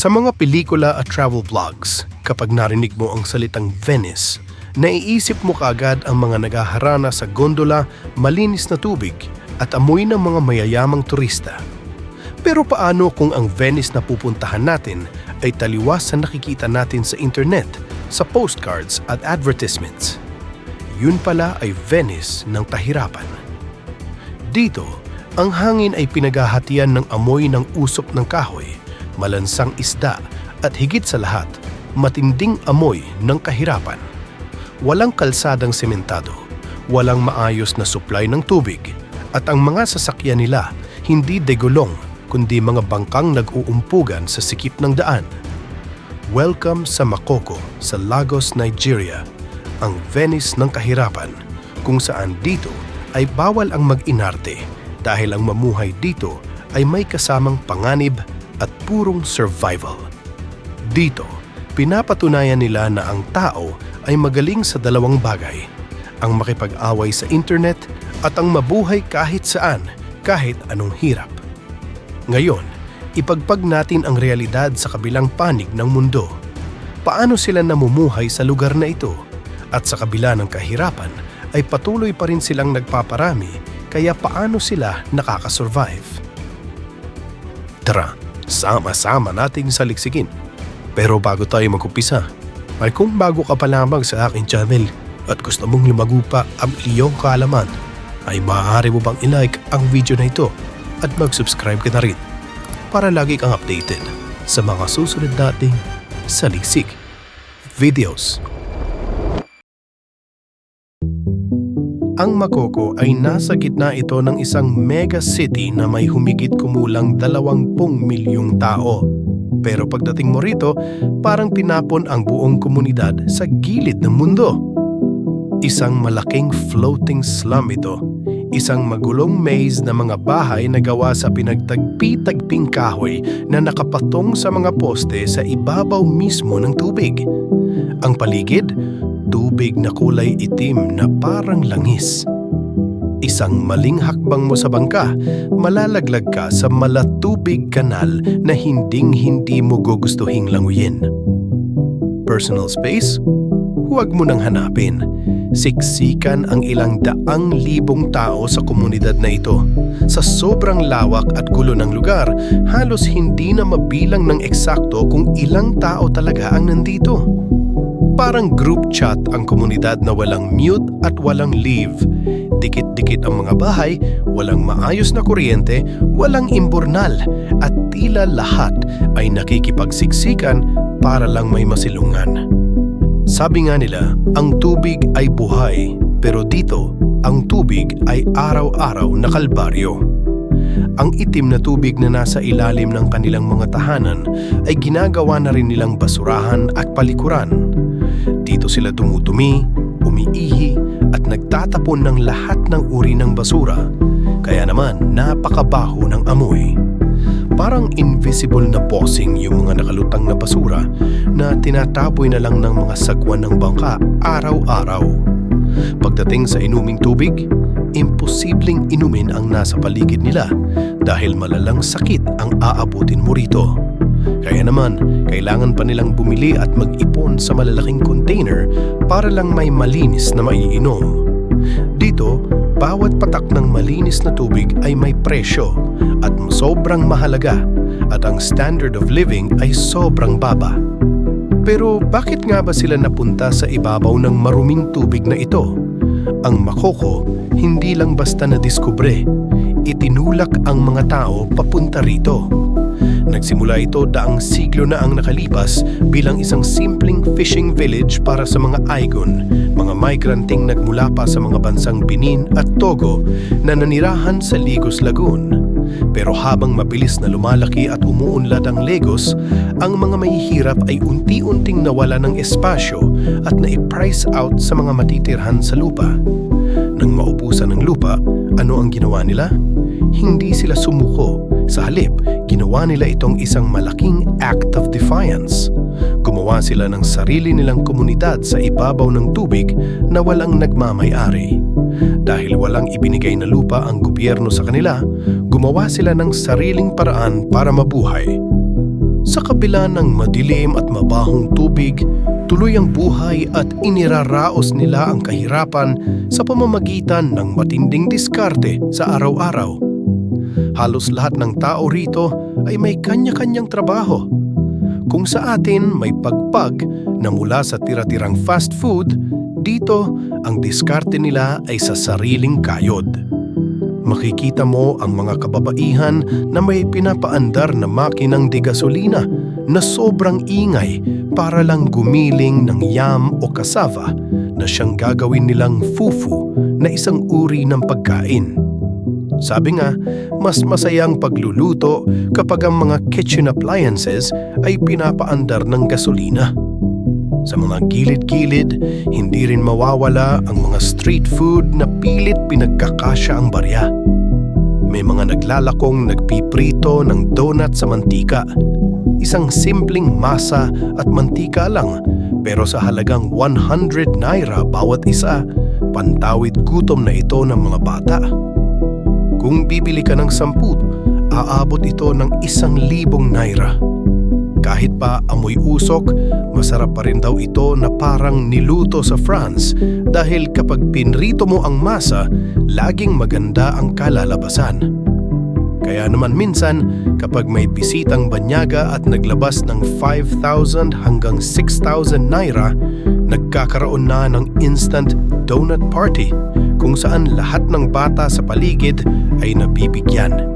Sa mga pelikula at travel vlogs, kapag narinig mo ang salitang Venice, naiisip mo kaagad ang mga nagaharana sa gondola, malinis na tubig at amoy ng mga mayayamang turista. Pero paano kung ang Venice na pupuntahan natin ay taliwas sa nakikita natin sa internet, sa postcards at advertisements? Yun pala ay Venice ng kahirapan. Dito, ang hangin ay pinaghahatian ng amoy ng usok ng kahoy, malansang isda at higit sa lahat, matinding amoy ng kahirapan. Walang kalsadang sementado, walang maayos na supply ng tubig, at ang mga sasakyan nila hindi degulong kundi mga bangkang nag-uumpugan sa sikip ng daan. Welcome sa Makoko sa Lagos, Nigeria, ang Venice ng kahirapan, kung saan dito ay bawal ang mag-inarte dahil ang mamuhay dito ay may kasamang panganib at purong survival. Dito, pinapatunayan nila na ang tao ay magaling sa dalawang bagay, ang makipag-away sa internet at ang mabuhay kahit saan, kahit anong hirap. Ngayon, ipagpag natin ang realidad sa kabilang panig ng mundo. Paano sila namumuhay sa lugar na ito? At sa kabila ng kahirapan, ay patuloy pa rin silang nagpaparami, kaya paano sila nakakasurvive? Tara, sama-sama nating saliksikin. Pero bago tayo mag-umpisa, ay kung bago ka pa lamang sa aking channel at gusto mong lumago pa ang iyong kaalaman, ay maaari mo bang i-like ang video na ito at mag-subscribe ka na rin para lagi kang updated sa mga susunod nating saliksik videos. Ang Makoko ay nasa gitna ito ng isang mega city na may humigit kumulang 20 milyong tao. Pero pagdating mo rito, parang tinapon ang buong komunidad sa gilid ng mundo. Isang malaking floating slum ito. Isang magulong maze na mga bahay na gawa sa pinagtagpi-tagping kahoy na nakapatong sa mga poste sa ibabaw mismo ng tubig. Ang paligid, tubig na kulay itim na parang langis. Isang maling hakbang mo sa bangka, malalaglag ka sa malatubig kanal na hinding-hindi mo gugustuhing languyin. Personal space? Huwag mo nang hanapin. Siksikan ang ilang daang libong tao sa komunidad na ito. Sa sobrang lawak at gulo ng lugar, halos hindi na mabilang ng eksakto kung ilang tao talaga ang nandito. Parang group chat ang komunidad na walang mute at walang leave. Dikit-dikit ang mga bahay, walang maayos na kuryente, walang imburnal, at tila lahat ay nakikipagsiksikan para lang may masilungan. Sabi nga nila, ang tubig ay buhay, pero dito, ang tubig ay araw-araw na kalbaryo. Ang itim na tubig na nasa ilalim ng kanilang mga tahanan ay ginagawa na rin nilang basurahan at palikuran. Dito sila tumutumi, umiihi at nagtatapon ng lahat ng uri ng basura. Kaya naman napakabaho ng amoy. Parang invisible na bossing yung mga nakalutang na basura na tinatapoy na lang ng mga sagwan ng bangka araw-araw. Pagdating sa inuming tubig, imposibleng inumin ang nasa paligid nila dahil malalang sakit ang aabutin mo rito. Kaya naman, kailangan pa nilang bumili at mag-ipon sa malalaking container para lang may malinis na maiinom. Dito, bawat patak ng malinis na tubig ay may presyo at sobrang mahalaga at ang standard of living ay sobrang baba. Pero bakit nga ba sila napunta sa ibabaw ng maruming tubig na ito? Ang Makoko hindi lang basta nadiskubre, itinulak ang mga tao papunta rito. Nagsimula ito daang siglo na ang nakalipas bilang isang simpleng fishing village para sa mga Aigon, mga migranting nagmula pa sa mga bansang Benin at Togo na nanirahan sa Lagos Lagoon. Pero habang mabilis na lumalaki at umuunlad ang Lagos, ang mga mahihirap ay unti-unting nawala ng espasyo at na-price out sa mga matitirhan sa lupa. Nang maubusan ng lupa, ano ang ginawa nila? Hindi sila sumuko. Sa halip, ginawa nila itong isang malaking act of defiance. Gumawa sila ng sarili nilang komunidad sa ibabaw ng tubig na walang nagmamay-ari. Dahil walang ibinigay na lupa ang gobyerno sa kanila, gumawa sila ng sariling paraan para mabuhay. Sa kabila ng madilim at mabahong tubig, tuloy ang buhay at iniraraos nila ang kahirapan sa pamamagitan ng matinding diskarte sa araw-araw. Halos lahat ng tao rito ay may kanya-kanyang trabaho. Kung sa atin may pagpag na mula sa tira-tirang fast food, dito ang diskarte nila ay sa sariling kayod. Makikita mo ang mga kababaihan na may pinapaandar na makinang de gasolina na sobrang ingay para lang gumiling ng yam o cassava na siyang gagawin nilang fufu na isang uri ng pagkain. Sabi nga, mas masayang pagluluto kapag ang mga kitchen appliances ay pinapaandar ng gasolina. Sa mga gilid-gilid, hindi rin mawawala ang mga street food na pilit pinagkakasya ang barya. May mga naglalakong nagpiprito ng donut sa mantika. Isang simpleng masa at mantika lang, pero sa halagang 100 naira bawat isa, pantawid gutom na ito ng mga bata. Kung bibili ka ng 10, aabot ito ng 1,000 naira. Kahit pa amoy usok, masarap pa rin daw ito na parang niluto sa France dahil kapag pinrito mo ang masa, laging maganda ang kalalabasan. Kaya naman minsan, kapag may bisitang banyaga at naglabas ng 5,000 hanggang 6,000 naira, nagkakaroon na ng instant donut party kung saan lahat ng bata sa paligid ay nabibigyan.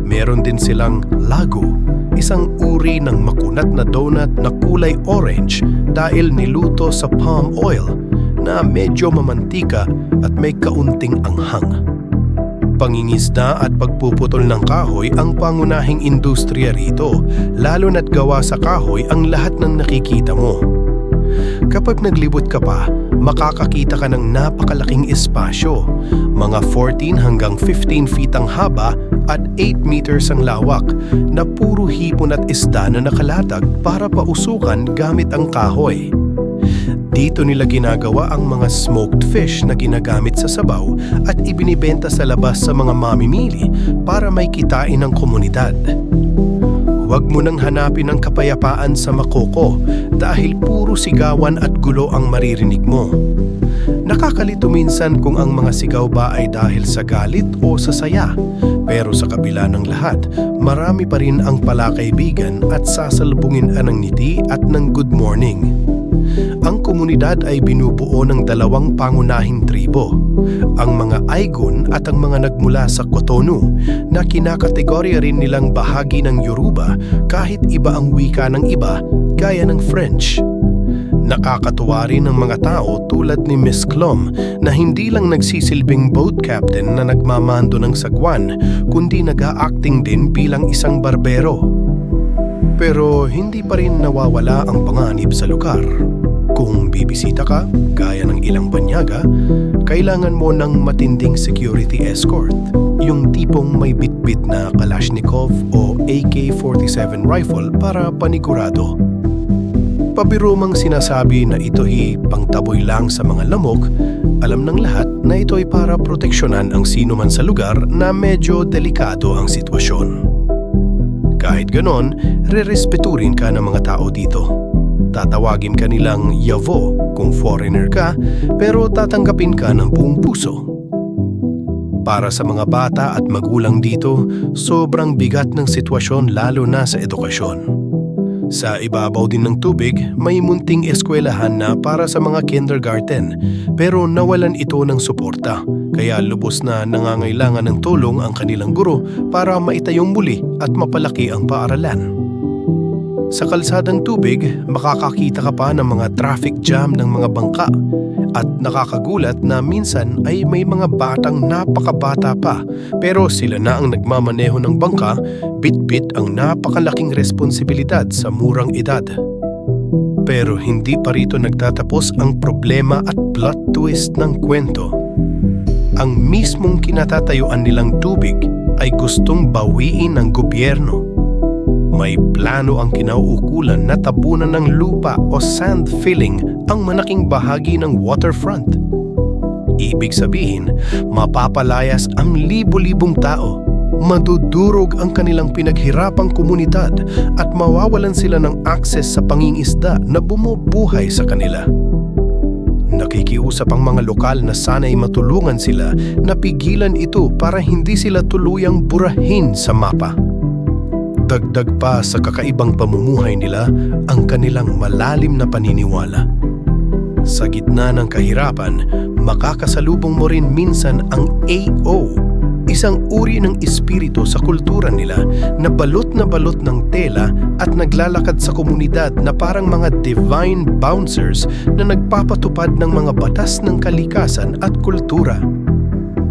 Meron din silang lago, isang uri ng makunat na donut na kulay orange dahil niluto sa palm oil na medyo mamantika at may kaunting anghang. Pangingisda at pagpuputol ng kahoy ang pangunahing industriya rito, lalo na't gawa sa kahoy ang lahat ng nakikita mo. Kapag naglibot ka pa, makakakita ka ng napakalaking espasyo, mga 14 hanggang 15 feet ang haba at 8 meters ang lawak na puro hipon at isda na nakalatag para pausukan gamit ang kahoy. Dito nila ginagawa ang mga smoked fish na ginagamit sa sabaw at ibinibenta sa labas sa mga mamimili para may kitain ng komunidad. Huwag mo nang hanapin ang kapayapaan sa Makoko dahil puro sigawan at gulo ang maririnig mo. Nakakalito minsan kung ang mga sigaw ba ay dahil sa galit o sa saya. Pero sa kabila ng lahat, marami pa rin ang palakaibigan at sasalubungin ng ngiti at ng good morning. Ang komunidad ay binubuo ng 2 pangunahing tribo, ang mga Aigun at ang mga nagmula sa Cotonou na kinakategorya rin nilang bahagi ng Yoruba kahit iba ang wika ng iba gaya ng French. Nakakatuwa rin ng mga tao tulad ni Miss Klom na hindi lang nagsisilbing boat captain na nagmamando ng sagwan kundi nag-a-acting din bilang isang barbero. Pero hindi pa rin nawawala ang panganib sa lugar. Kung bibisita ka, gaya ng ilang banyaga, kailangan mo ng matinding security escort. Yung tipong may bitbit na Kalashnikov o AK-47 rifle para panigurado. Pabiro mang sinasabi na ito'y pangtaboy lang sa mga lamok, alam ng lahat na ito'y para proteksyonan ang sino man sa lugar na medyo delikado ang sitwasyon. Kahit ganon, rerespeturin ka ng mga tao dito. Tatawagin ka nilang Yavo kung foreigner ka, pero tatanggapin ka ng buong puso. Para sa mga bata at magulang dito, sobrang bigat ng sitwasyon lalo na sa edukasyon. Sa ibabaw din ng tubig, may munting eskwelahan na para sa mga kindergarten, pero nawalan ito ng suporta, kaya lubos na nangangailangan ng tulong ang kanilang guro para maitayong muli at mapalaki ang paaralan. Sa kalsadang tubig, makakakita ka pa ng mga traffic jam ng mga bangka at nakakagulat na minsan ay may mga batang napakabata pa pero sila na ang nagmamaneho ng bangka, bit-bit ang napakalaking responsibilidad sa murang edad. Pero hindi pa rito nagtatapos ang problema at plot twist ng kwento. Ang mismong kinatatayuan nilang tubig ay gustong bawiin ng gobyerno. May plano ang kinauukulan na tabunan ng lupa o sand filling ang malaking bahagi ng waterfront. Ibig sabihin, mapapalayas ang libo-libong tao madudurog ang kanilang pinaghirapang komunidad at mawawalan sila ng akses sa pangingisda na bumubuhay sa kanila. Nakikiusap ang mga lokal na sana'y matulungan sila na pigilan ito para hindi sila tuluyang burahin sa mapa. Dagdag pa sa kakaibang pamumuhay nila ang kanilang malalim na paniniwala. Sa gitna ng kahirapan, makakasalubong mo rin minsan ang AO, isang uri ng espiritu sa kultura nila na balot ng tela at naglalakad sa komunidad na parang mga divine bouncers na nagpapatupad ng mga batas ng kalikasan at kultura.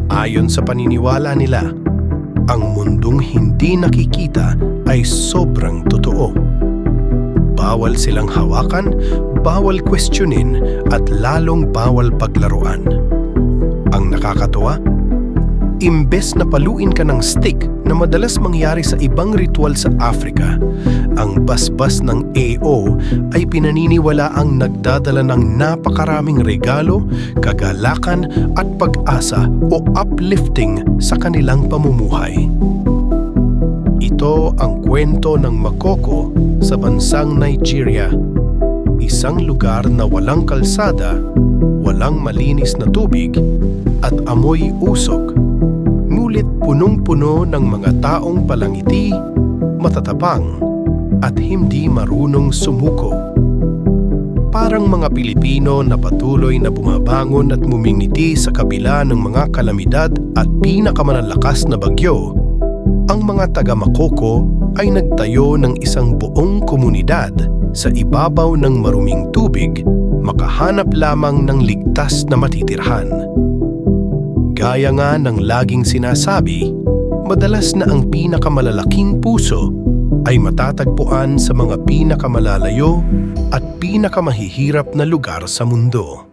Ayon sa paniniwala nila, ang mundong hindi nakikita ay sobrang totoo. Bawal silang hawakan, bawal questionin, at lalong bawal paglaruan. Ang nakakatuwa, imbes na paluin ka ng stick na madalas mangyari sa ibang ritual sa Africa, ang basbas ng AO ay pinaniniwala ang nagdadala ng napakaraming regalo, kagalakan at pag-asa o uplifting sa kanilang pamumuhay. Ito ang kwento ng Makoko sa bansang Nigeria, isang lugar na walang kalsada, walang malinis na tubig at amoy usok. Ngunit punong-puno ng mga taong palangiti, matatapang, at hindi marunong sumuko. Parang mga Pilipino na patuloy na bumabangon at mumingiti sa kabila ng mga kalamidad at pinakamalalakas na bagyo, ang mga taga-Makoko ay nagtayo ng isang buong komunidad sa ibabaw ng maruming tubig, makahanap lamang ng ligtas na matitirhan. Gaya nga ng laging sinasabi, madalas na ang pinakamalalaking puso ay matatagpuan sa mga pinakamalalayo at pinakamahihirap na lugar sa mundo.